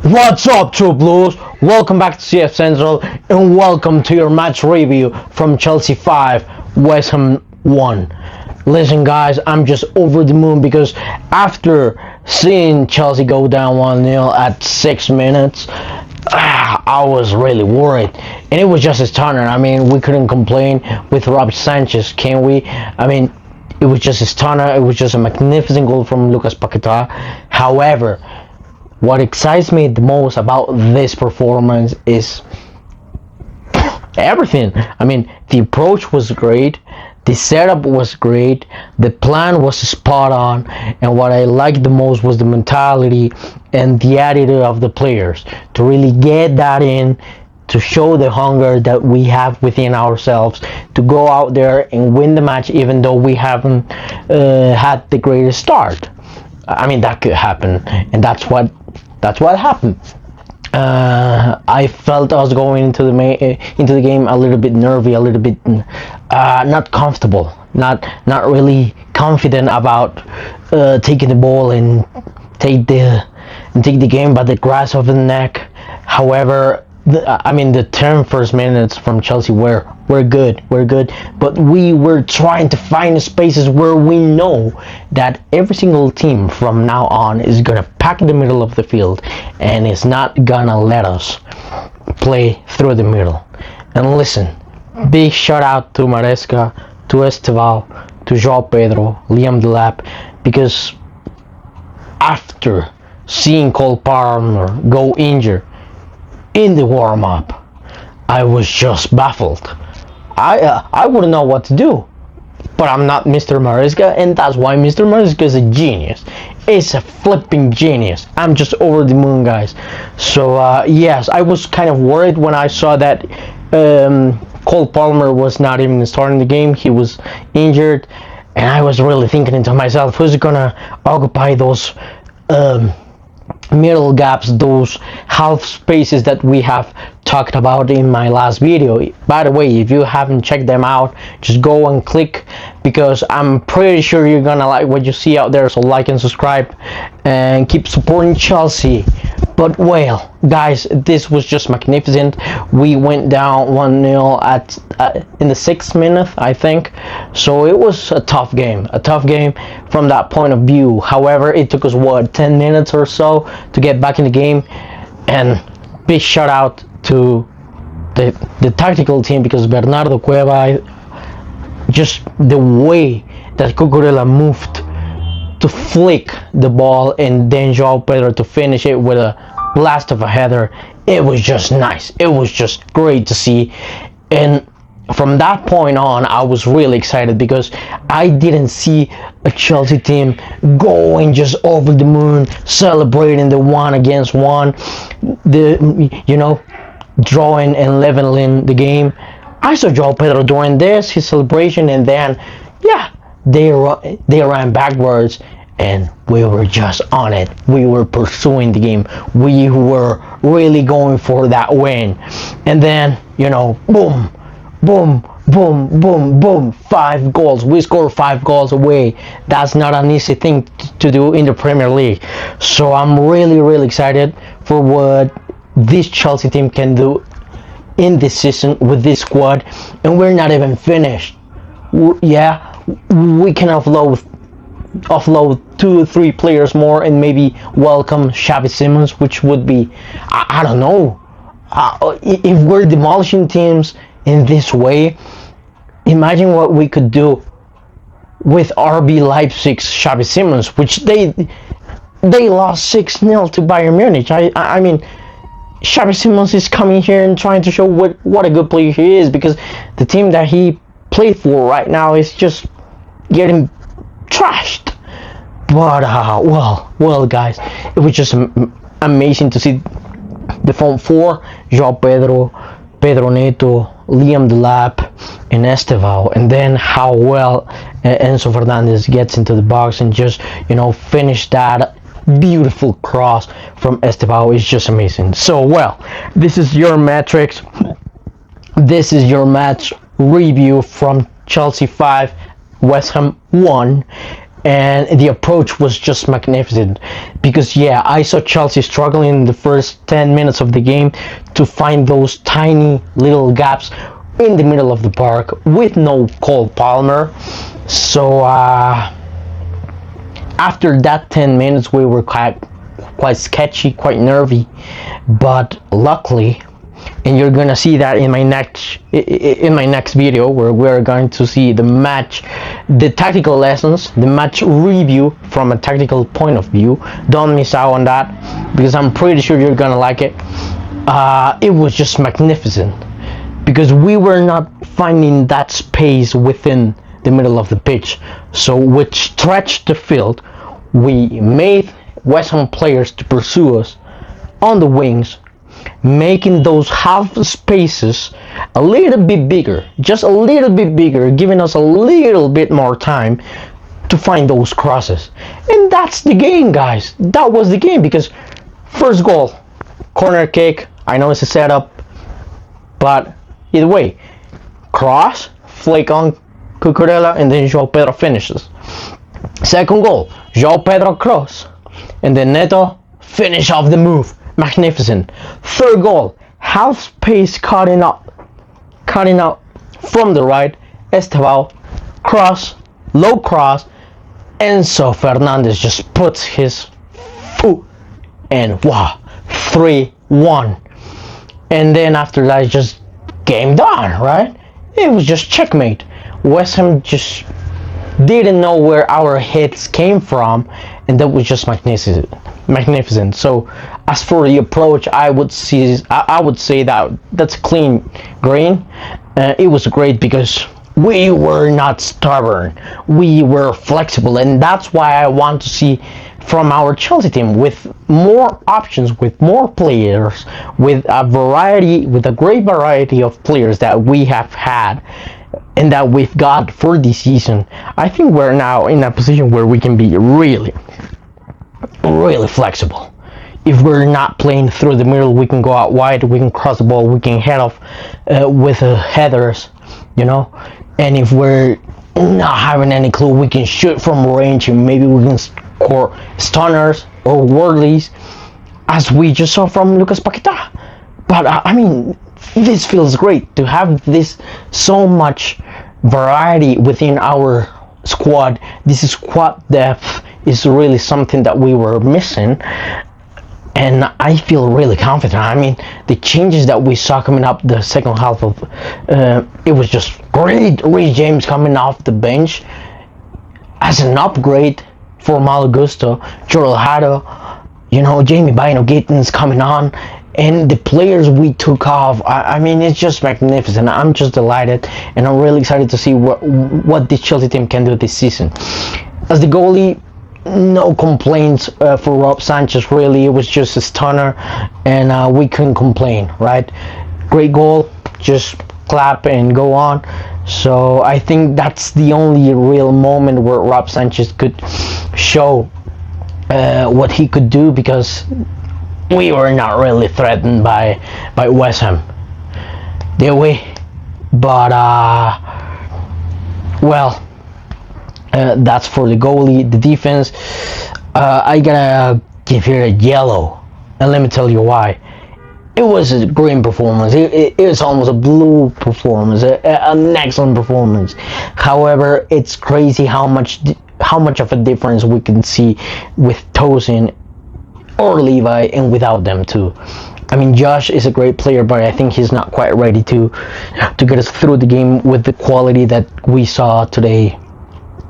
What's up, True Blues? Welcome back to CF Central and welcome to your match review from Chelsea 5, West Ham 1. Listen, guys, I'm just over the moon because after seeing Chelsea go down 1-0 at 6 minutes, I was really worried. And it was just a stunner. I mean, we couldn't complain with Rob Sanchez, can we? I mean, it was just a stunner. It was just a magnificent goal from Lucas Paquetá. However, what excites me the most about this performance is everything. I mean, the approach was great, the setup was great, the plan was spot on, and what I liked the most was the mentality and the attitude of the players to really get that in, to show the hunger that we have within ourselves, to go out there and win the match even though we haven't had the greatest start. I mean, that could happen, and that's what happened. I felt I was going into the game a little bit nervy, a little bit not comfortable, not really confident about taking the ball and take the game by the grass of the neck. However, the 10 first minutes from Chelsea were good, but we were trying to find spaces where we know that every single team from now on is gonna pack the middle of the field and is not gonna let us play through the middle. And listen, big shout out to Maresca, to Esteval, to João Pedro, Liam Delap, because after seeing Cole Palmer go injured in the warm-up, I was just baffled. I wouldn't know what to do, but I'm not Mr. Maresca, and that's why Mr. Maresca is a genius. It's a flipping genius. I'm just over the moon, guys. So yes, I was kind of worried when I saw that Cole Palmer was not even starting the game. He was injured, and I was really thinking to myself, who's gonna occupy those middle gaps, those half spaces that we have talked about in my last video. By the way, if you haven't checked them out, just go and click, because I'm pretty sure you're gonna like what you see out there. So like and subscribe and keep supporting Chelsea. But well, guys, this was just magnificent. We went down 1-0 at in the 6th minute, I think. So it was a tough game from that point of view. However, it took us 10 minutes or so to get back in the game. And big shout out to the tactical team, because Bernardo Cueva, just the way that Cucurella moved to flick the ball and then João Pedro to finish it with a blast of a header, it was just nice. It was just great to see. And from that point on, I was really excited because I didn't see a Chelsea team going just over the moon, celebrating the 1-against-1, drawing and leveling the game. I saw João Pedro doing this, his celebration, and then they ran backwards, and we were just on it. We were pursuing the game. We were really going for that win. And then, boom, boom, boom, boom, boom, 5 goals. We scored 5 goals away. That's not an easy thing to do in the Premier League. So I'm really, really excited for what this Chelsea team can do in this season with this squad. And we're not even finished. We can offload 2 or 3 players more and maybe welcome Xavi Simons, which would be, I don't know, if we're demolishing teams in this way, imagine what we could do with RB Leipzig's Xavi Simons, which they lost 6-0 to Bayern Munich. I mean, Xavi Simons is coming here and trying to show what a good player he is, because the team that he played for right now is just getting trashed. But well, guys, it was just amazing to see the front 4: João Pedro, Pedro Neto, Liam Delap, and Esteval, and then how well Enzo Fernandez gets into the box and just finish that beautiful cross from Esteval is just amazing. So well, this is your metrics. This is your match review from Chelsea 5, West Ham 1. and the approach was just magnificent. Because yeah, I saw Chelsea struggling in the first 10 minutes of the game to find those tiny little gaps in the middle of the park with no Cole Palmer. So after that 10 minutes we were quite sketchy, quite nervy, but luckily, and you're gonna see that in my next video, where we're going to see the match, the tactical lessons, the match review from a tactical point of view. Don't miss out on that, because I'm pretty sure you're gonna like it. It was just magnificent, because we were not finding that space within the middle of the pitch, so which stretched the field. We made West Ham players to pursue us on the wings, making those half spaces a little bit bigger, just a little bit bigger, giving us a little bit more time to find those crosses. And that's the game, guys. That was the game, because first goal, corner kick. I know it's a setup, but either way, cross, flick on Cucurella, and then João Pedro finishes. Second goal, João Pedro cross, and then Neto finish off the move. Magnificent. Third goal, half space cutting out from the right. Estevao cross, low cross. Enzo Fernandez just puts his foot, and wow, 3-1. And then after that, it's just game done, right? It was just checkmate. West Ham just didn't know where our hits came from, and that was just magnificent. So as for the approach, I would say that that's clean green. It was great, because we were not stubborn, we were flexible, and that's why I want to see from our Chelsea team, with more options, with more players, with a great variety of players that we have had and that we've got for this season. I think we're now in a position where we can be really flexible. If we're not playing through the middle, we can go out wide, we can cross the ball, we can head off with headers, and if we're not having any clue, we can shoot from range, and maybe we can score stunners or whirlies, as we just saw from Lucas Paquetá. But I mean, this feels great to have this so much variety within our squad. This squad depth is really something that we were missing, and I feel really confident. I mean, the changes that we saw coming up the second half of it was just great. Reece James coming off the bench as an upgrade for Malo Gusto, Jorel Hado, Jamie Bino-Gittins coming on, and the players we took off. I mean, it's just magnificent. I'm just delighted, and I'm really excited to see what this Chelsea team can do this season. As the goalie, no complaints for Rob Sanchez, really. It was just a stunner, and we couldn't complain, right? Great goal, just clap and go on. So I think that's the only real moment where Rob Sanchez could show what he could do, because we were not really threatened by West Ham, did we? But that's for the goalie. The defense, I gotta give here a yellow, and let me tell you why. It was a green performance. It was almost a blue performance, an excellent performance. However, it's crazy how much of a difference we can see with Tosin or Levi and without them too. I mean, Josh is a great player, but I think he's not quite ready to get us through the game with the quality that we saw today.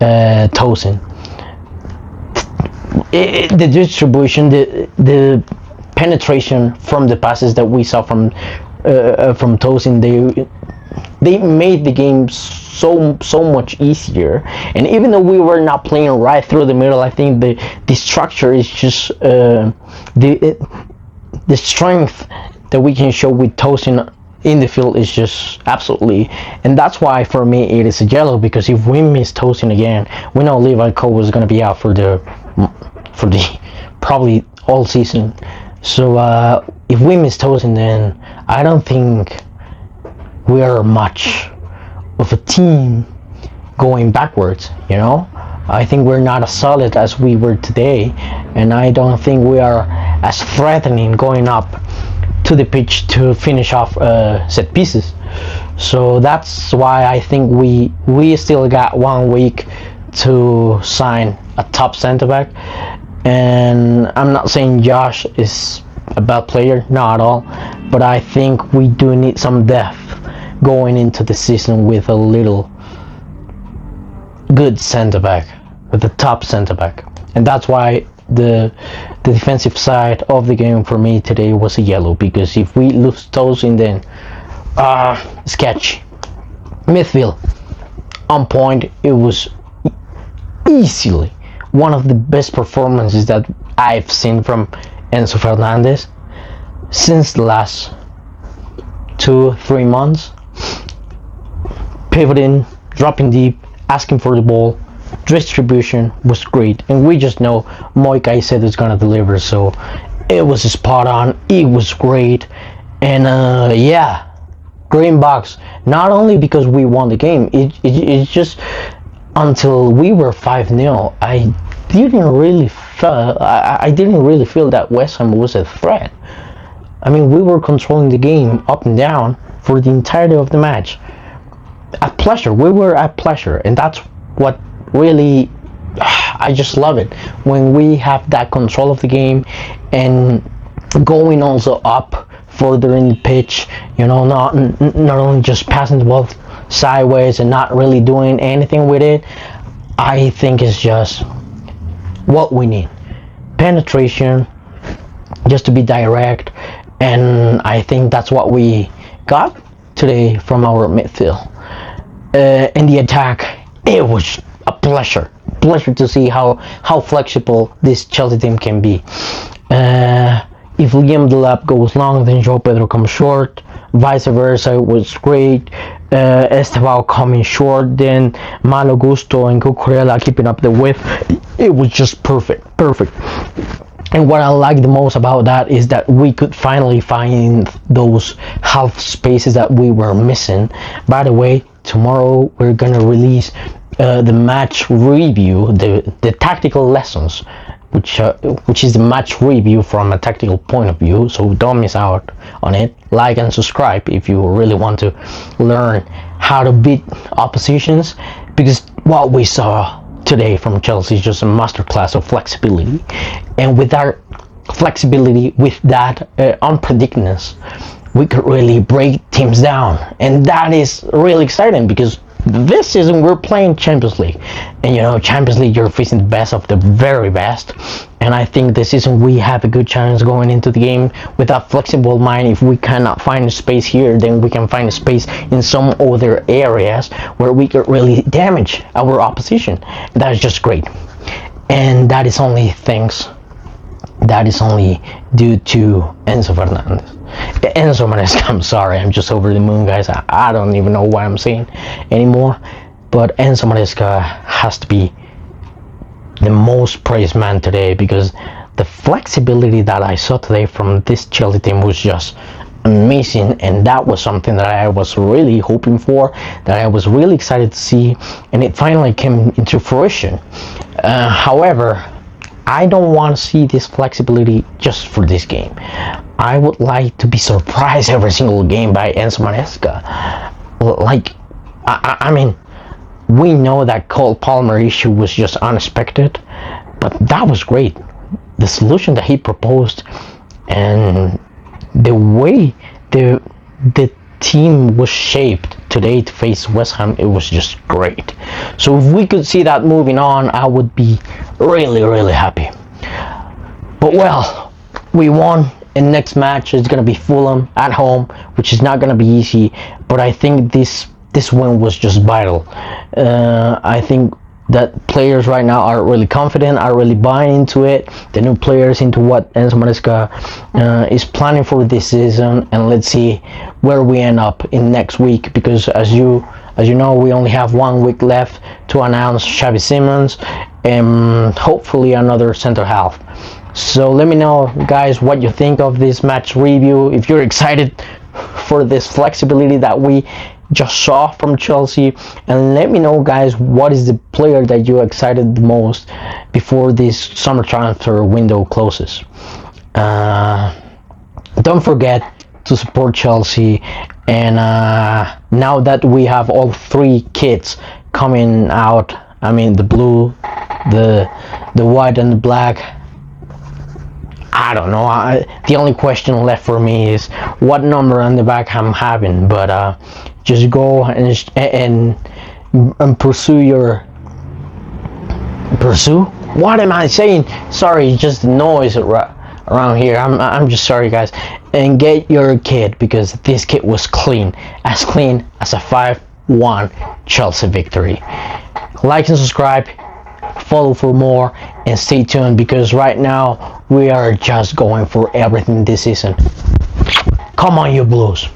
Tosin, the distribution, the penetration from the passes that we saw from Tosin, they made the game so much easier. And even though we were not playing right through the middle, I think the structure is just the strength that we can show with Tosin in the field is just absolutely, and that's why for me it is a yellow, because if we miss Tosin again, we know Levi Cole is going to be out for the probably all season. So if we miss Tosin, then I don't think we are much of a team going backwards, I think we're not as solid as we were today, and I don't think we are as threatening going up to the pitch to finish off set pieces. So that's why I think we still got 1 week to sign a top center back. And I'm not saying Josh is a bad player, not at all, but I think we do need some depth going into the season with a little good center back, with the top center back. And that's why the defensive side of the game for me today was a yellow, because if we lose those in then sketchy. Midfield on point. It was easily one of the best performances that I've seen from Enzo Fernandez since the last 2-3 months. Pivoting, dropping deep, asking for the ball, distribution was great, and we just know Moika said it's gonna deliver, so it was spot on. It was great, and yeah, green box. Not only because we won the game, it's just until we were 5-0, I didn't really feel that West Ham was a threat. I mean, we were controlling the game up and down for the entirety of the match. At pleasure, we were at pleasure, and that's what really, I just love it when we have that control of the game and going also up further in the pitch. You know, not only just passing the ball sideways and not really doing anything with it. I think it's just what we need. Penetration, just to be direct, and I think that's what we got today from our midfield. In the attack, it was a pleasure to see how flexible this Chelsea team can be. If Liam Delap goes long, then João Pedro comes short. Vice versa, it was great. Estevao coming short, then Malo Gusto and Cucurella keeping up the width. It was just perfect. And what I like the most about that is that we could finally find those half spaces that we were missing. By the way, tomorrow we're gonna release the match review, the tactical lessons, which is the match review from a tactical point of view. So don't miss out on it. Like and subscribe if you really want to learn how to beat oppositions, because what we saw today from Chelsea is just a masterclass of flexibility, and with that flexibility, with that unpredictedness, we could really break teams down, and that is really exciting because this season we're playing Champions League, and you know, Champions League, you're facing the best of the very best, and I think this season we have a good chance going into the game with a flexible mind. If we cannot find a space here, then we can find a space in some other areas where we could really damage our opposition. That is just great, and that is only due to Enzo Fernandez. Enzo Maresca, I'm sorry, I'm just over the moon, guys. I don't even know what I'm saying anymore, but Enzo Maresca has to be the most praised man today, because the flexibility that I saw today from this Chelsea team was just amazing, and that was something that I was really hoping for, that I was really excited to see, and it finally came into fruition. However, I don't want to see this flexibility just for this game. I would like to be surprised every single game by Enzo Maresca. Like, I mean, we know that Cole Palmer issue was just unexpected, but that was great. The solution that he proposed and the way the team was shaped today to face West Ham, it was just great. So if we could see that moving on, I would be really happy. But well, we won, and next match is going to be Fulham at home, which is not going to be easy, but I think this win was just vital. I think that players right now are really confident, are really buying into it, the new players, into what Enzo Maresca is planning for this season, and let's see where we end up in next week, because as you know, we only have 1 week left to announce Xavi Simons and hopefully another center half. So let me know, guys, what you think of this match review, if you're excited for this flexibility that we just saw from Chelsea, and let me know, guys, what is the player that you excited the most before this summer transfer window closes. Don't forget to support Chelsea, and now that we have all three kits coming out, I mean the blue, the white and the black, I don't know. The only question left for me is what number on the back I'm having. But just go and pursue. What am I saying? Sorry, just the noise around here. I'm just sorry, guys. And get your kit, because this kit was clean as a 5-1 Chelsea victory. Like and subscribe, follow for more, and stay tuned, because right now we are just going for everything this season. Come on, you Blues.